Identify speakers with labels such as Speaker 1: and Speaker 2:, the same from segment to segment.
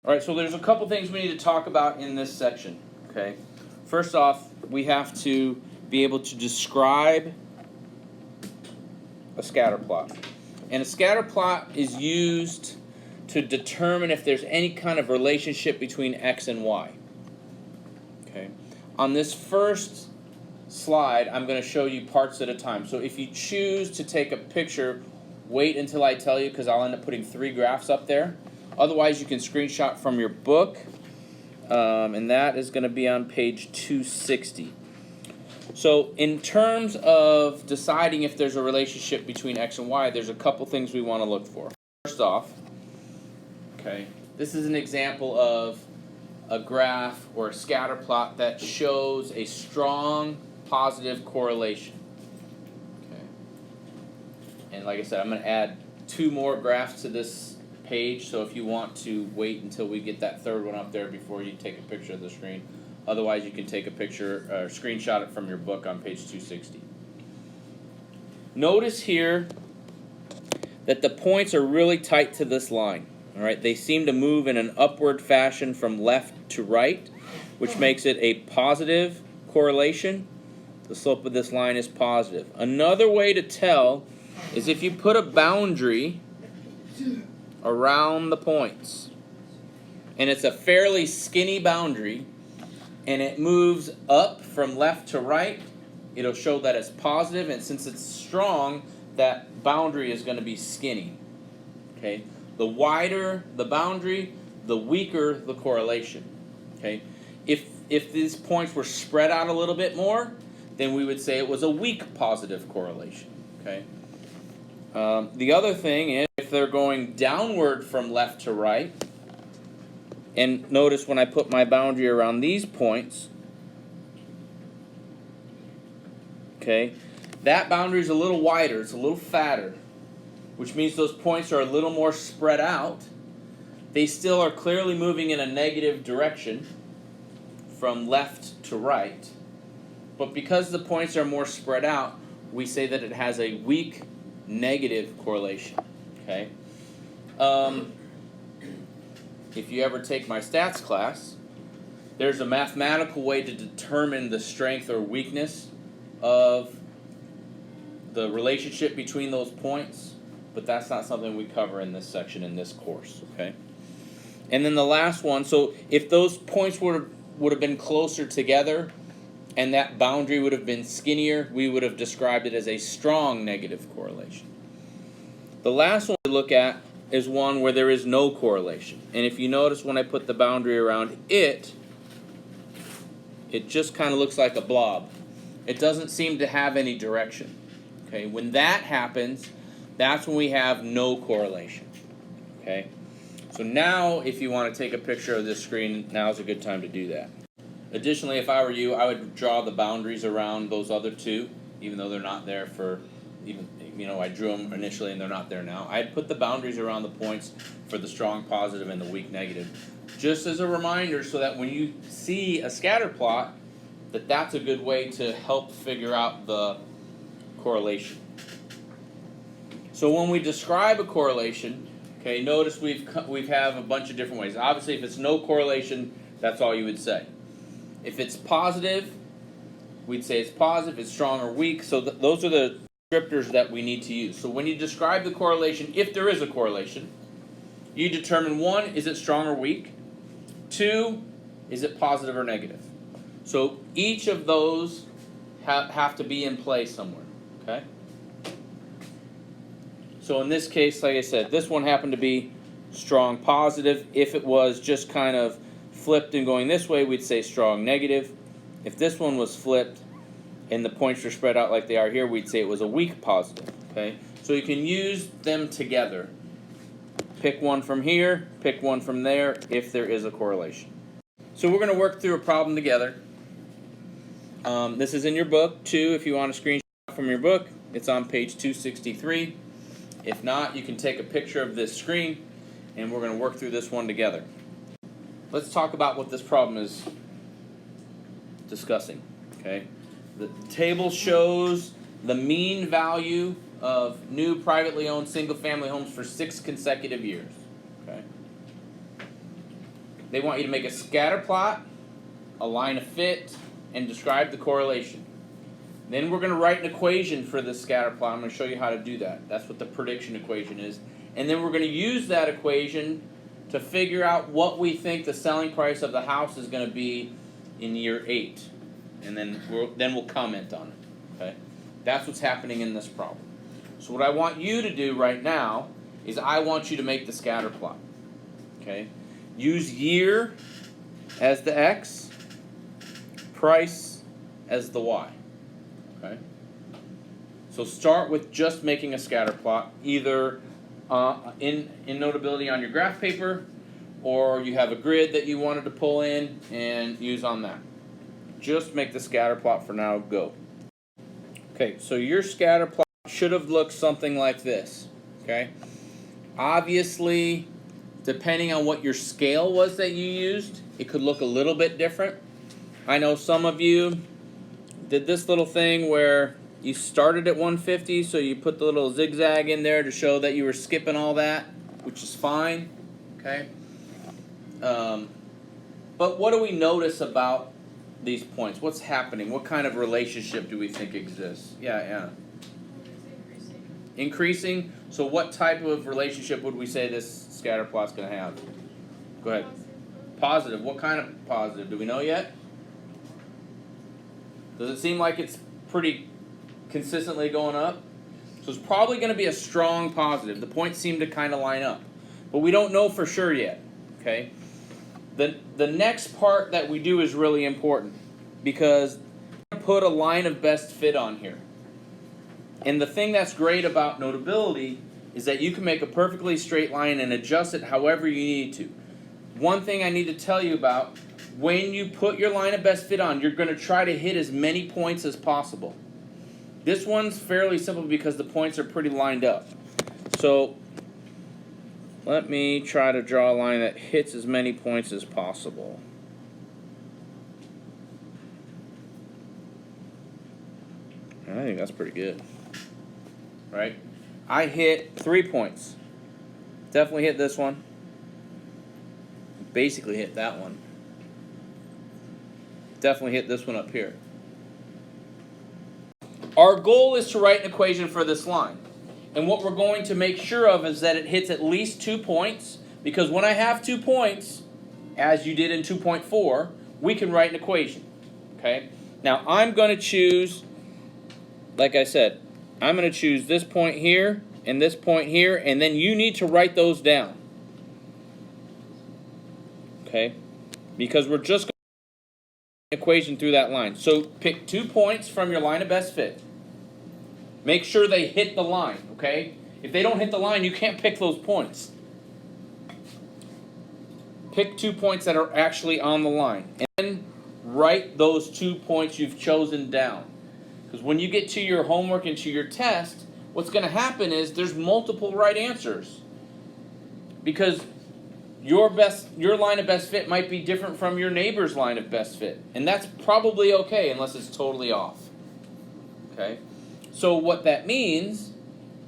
Speaker 1: All right, so there's a couple things we need to talk about in this section. Okay, first off, we have to be able to describe a scatter plot. And a scatter plot is used to determine if there's any kind of relationship between x and y. Okay. On this first slide, I'm going to show you parts at a time. So if you choose to take a picture, wait until I tell you, because I'll end up putting 3 graphs up there. Otherwise, you can screenshot from your book, and that is going to be on page 260. So in terms of deciding if there's a relationship between x and y, there's a couple things we want to look for. First off, okay, this is an example of a graph or a scatter plot that shows a strong positive correlation. Okay. And like I said, I'm going to add 2 more graphs to this page, so if you want to wait until we get that 3rd one up there before you take a picture of the screen. Otherwise, you can take a picture or screenshot it from your book on page 260. Notice here that the points are really tight to this line. All right, they seem to move in an upward fashion from left to right, which makes it a positive correlation. The slope of this line is positive. Another way to tell is if you put a boundary around the points, and it's a fairly skinny boundary, and it moves up from left to right, it'll show that it's positive, and since it's strong, that boundary is going to be skinny. Okay? The wider the boundary, the weaker the correlation. Okay? If these points were spread out a little bit more, then we would say it was a weak positive correlation. Okay? The other thing is if they're going downward from left to right, and notice when I put my boundary around these points, okay, that boundary is a little wider, it's a little fatter, which means those points are a little more spread out. They still are clearly moving in a negative direction from left to right, but because the points are more spread out, we say that it has a weak negative correlation. Okay. If you ever take my stats class, there's a mathematical way to determine the strength or weakness of the relationship between those points, but that's not something we cover in this section in this course. Okay. And then the last one, so if those points would have been closer together and that boundary would have been skinnier, we would have described it as a strong negative correlation. The last one to look at is one where there is no correlation. And if you notice when I put the boundary around it, it just kind of looks like a blob. It doesn't seem to have any direction. Okay, when that happens, that's when we have no correlation. Okay, so now if you want to take a picture of this screen, now's a good time to do that. Additionally, if I were you, I would draw the boundaries around those other 2, even though they're not there for I drew them initially and they're not there now. I'd put the boundaries around the points for the strong positive and the weak negative, just as a reminder so that when you see a scatter plot, that's a good way to help figure out the correlation. So when we describe a correlation, okay, notice we have a bunch of different ways. Obviously, if it's no correlation, that's all you would say. If it's positive, we'd say it's positive. It's strong or weak. So those are the descriptors that we need to use. So when you describe the correlation, if there is a correlation, you determine 1, is it strong or weak? 2, is it positive or negative? So each of those have to be in play somewhere. Okay? So in this case, like I said, this one happened to be strong positive. If it was just kind of flipped and going this way, we'd say strong negative. If this one was flipped and the points are spread out like they are here, we'd say it was a weak positive. Okay? So you can use them together. Pick one from here, pick one from there, if there is a correlation. So we're going to work through a problem together. This is in your book, too, if you want to screenshot from your book. It's on page 263. If not, you can take a picture of this screen, and we're going to work through this one together. Let's talk about what this problem is discussing. Okay? The table shows the mean value of new privately owned single-family homes for 6 consecutive years. Okay? they want you to make a scatter plot, a line of fit, and describe the correlation. Then we're going to write an equation for the scatter plot. I'm going to show you how to do that. That's what the prediction equation is. And then we're going to use that equation to figure out what we think the selling price of the house is going to be in year 8. And then we'll comment on it. Okay? That's what's happening in this problem. So what I want you to do right now is I want you to make the scatter plot. Okay? Use year as the x, price as the y. Okay. So start with just making a scatter plot, either in Notability on your graph paper, or you have a grid that you wanted to pull in and use on that. Just make the scatter plot for now. Go. Okay, so your scatter plot should have looked something like this. Okay. Obviously, depending on what your scale was that you used, it could look a little bit different. I know some of you did this little thing where you started at 150, so you put the little zigzag in there to show that you were skipping all that, which is fine, okay? But what do we notice about these points? What's happening? What kind of relationship do we think exists? Yeah. Increasing? So what type of relationship would we say this scatter plot's going to have? Go ahead. Positive. What kind of positive? Do we know yet? Does it seem like it's pretty consistently going up? So it's probably going to be a strong positive. The points seem to kind of line up. But we don't know for sure yet. Okay? The next part that we do is really important, because we're going to put a line of best fit on here. And the thing that's great about Notability is that you can make a perfectly straight line and adjust it however you need to. One thing I need to tell you about: when you put your line of best fit on, you're going to try to hit as many points as possible. This one's fairly simple because the points are pretty lined up. So let me try to draw a line that hits as many points as possible. And I think that's pretty good. Right? I hit 3 points. Definitely hit this one. Basically hit that one. Definitely hit this one up here. Our goal is to write an equation for this line. And what we're going to make sure of is that it hits at least 2 points, because when I have 2 points, as you did in 2.4, we can write an equation. Okay? Now I'm going to choose, like I said, I'm going to choose this point here and this point here, and then you need to write those down. Okay? Because we're just going to write an equation through that line. So pick 2 points from your line of best fit. Make sure they hit the line, okay? If they don't hit the line, you can't pick those points. Pick 2 points that are actually on the line, and then write those 2 points you've chosen down. Because when you get to your homework and to your test, what's going to happen is there's multiple right answers. Because your line of best fit might be different from your neighbor's line of best fit. And that's probably okay unless it's totally off. Okay? So what that means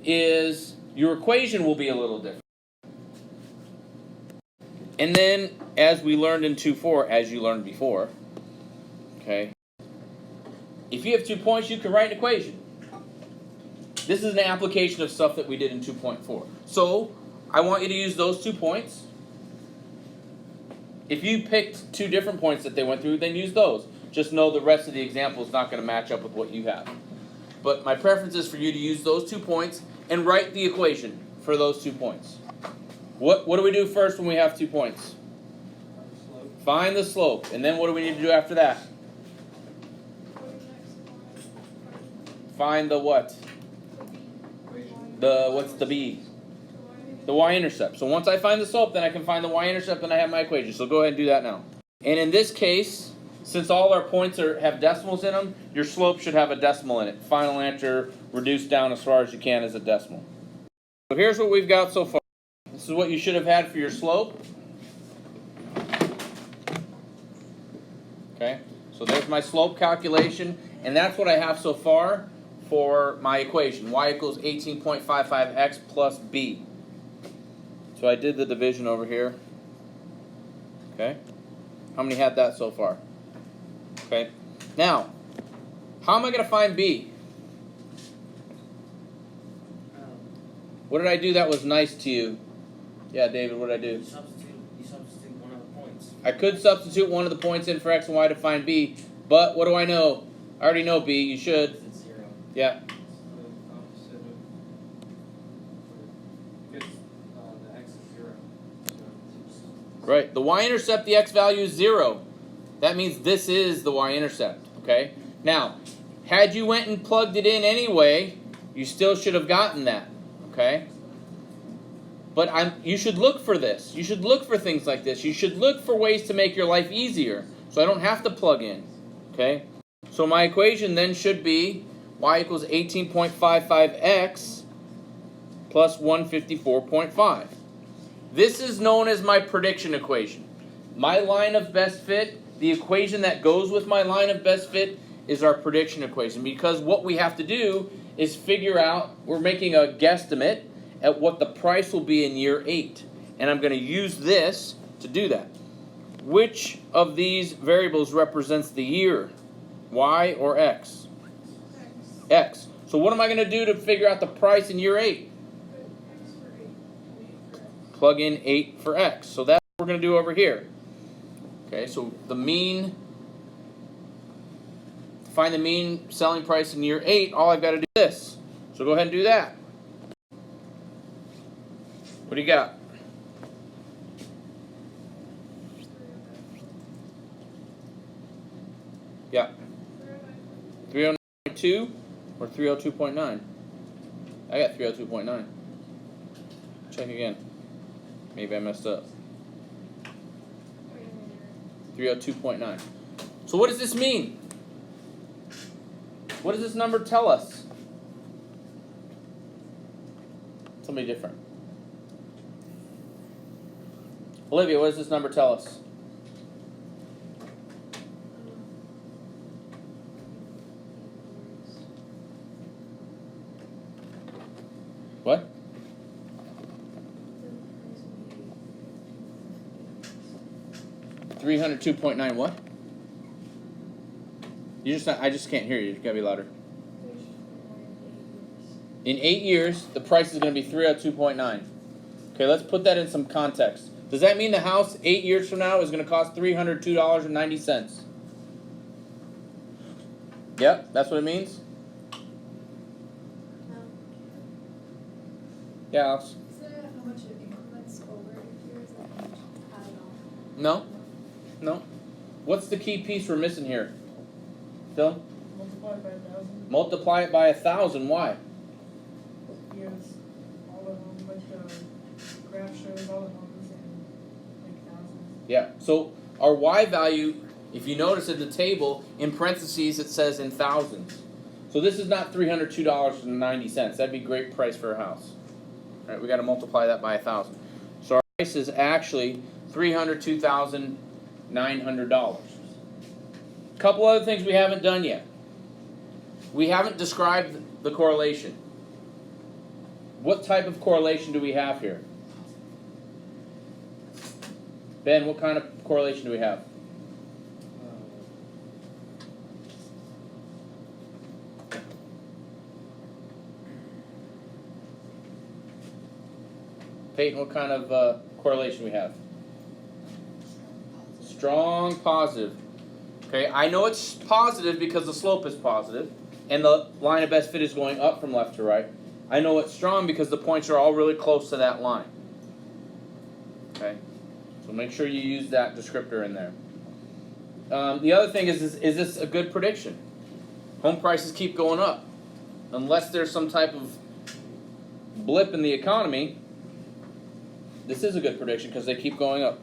Speaker 1: is your equation will be a little different. And then, as we learned in 2.4, as you learned before, okay, if you have 2 points, you can write an equation. This is an application of stuff that we did in 2.4. So I want you to use those 2 points. If you picked 2 different points that they went through, then use those. Just know the rest of the example is not going to match up with what you have. But my preference is for you to use those 2 points and write the equation for those 2 points. What do we do first when we have 2 points? Find the slope. And then what do we need to do after that? Find the what? What's the B? The y-intercept. So once I find the slope, then I can find the y-intercept and I have my equation. So go ahead and do that now. And in this case, since all our points have decimals in them, your slope should have a decimal in it. Final answer reduced down as far as you can as a decimal. So here's what we've got so far. This is what you should have had for your slope. Okay, so there's my slope calculation, and that's what I have so far for my equation. Y equals 18.55x plus b. So I did the division over here. Okay? How many had that so far? Okay? Now, how am I going to find B? What did I do that was nice to you? Yeah, David, what did I do?
Speaker 2: You substitute one of the points.
Speaker 1: I could substitute one of the points in for X and Y to find B, but what do I know? I already know B. You should.
Speaker 2: It's 0.
Speaker 1: Yeah.
Speaker 3: Because the x is 0.
Speaker 1: Right. The y-intercept, the x value is 0. That means this is the y-intercept. Okay? Now, had you went and plugged it in anyway, you still should have gotten that. Okay? But you should look for this. You should look for things like this. You should look for ways to make your life easier so I don't have to plug in. Okay? So my equation then should be y equals 18.55x plus 154.5. This is known as my prediction equation. My line of best fit, the equation that goes with my line of best fit is our prediction equation, because what we have to do is figure out, we're making a guesstimate at what the price will be in year 8. And I'm going to use this to do that. Which of these variables represents the year? Y or X? X. So what am I going to do to figure out the price in year 8? Plug in 8 for X. So that's what we're going to do over here. Okay, so the mean, to find the mean selling price in year 8, all I've got to do is this. So go ahead and do that. What do you got? Yeah. 309.2 or 302.9? I got 302.9. Check again. Maybe I messed up. 302.9. So what does this mean? What does this number tell us? Somebody different. Olivia, what does this number tell us? What? $302.9 what? I just can't hear you. You gotta be louder. In 8 years, the price is gonna be 302.9. Okay, let's put that in some context. Does that mean the house 8 years from now is gonna cost $302.90? Yep, that's what it means.
Speaker 4: No.
Speaker 1: Yeah, Alex.
Speaker 4: Is there how much it increments over 8 years? Like how much added on?
Speaker 1: No. No. What's the key piece we're missing here? Phil?
Speaker 3: Multiply by 1,000.
Speaker 1: Multiply it by 1,000. Why?
Speaker 3: Because all the homes, like the graph shows, all the homes in like thousands.
Speaker 1: Yeah. So our Y value, if you notice in the table, in parentheses it says in thousands. So this is not $302.90. That'd be a great price for a house. All right, we got to multiply that by 1,000. So our price is actually $302,900. A couple other things we haven't done yet. We haven't described the correlation. What type of correlation do we have here? Ben, what kind of correlation do we have? Peyton, what kind of correlation do we have? Strong positive. Okay, I know it's positive because the slope is positive, and the line of best fit is going up from left to right. I know it's strong because the points are all really close to that line. Okay, so make sure you use that descriptor in there. The other thing is this a good prediction? Home prices keep going up. Unless there's some type of blip in the economy, this is a good prediction because they keep going up.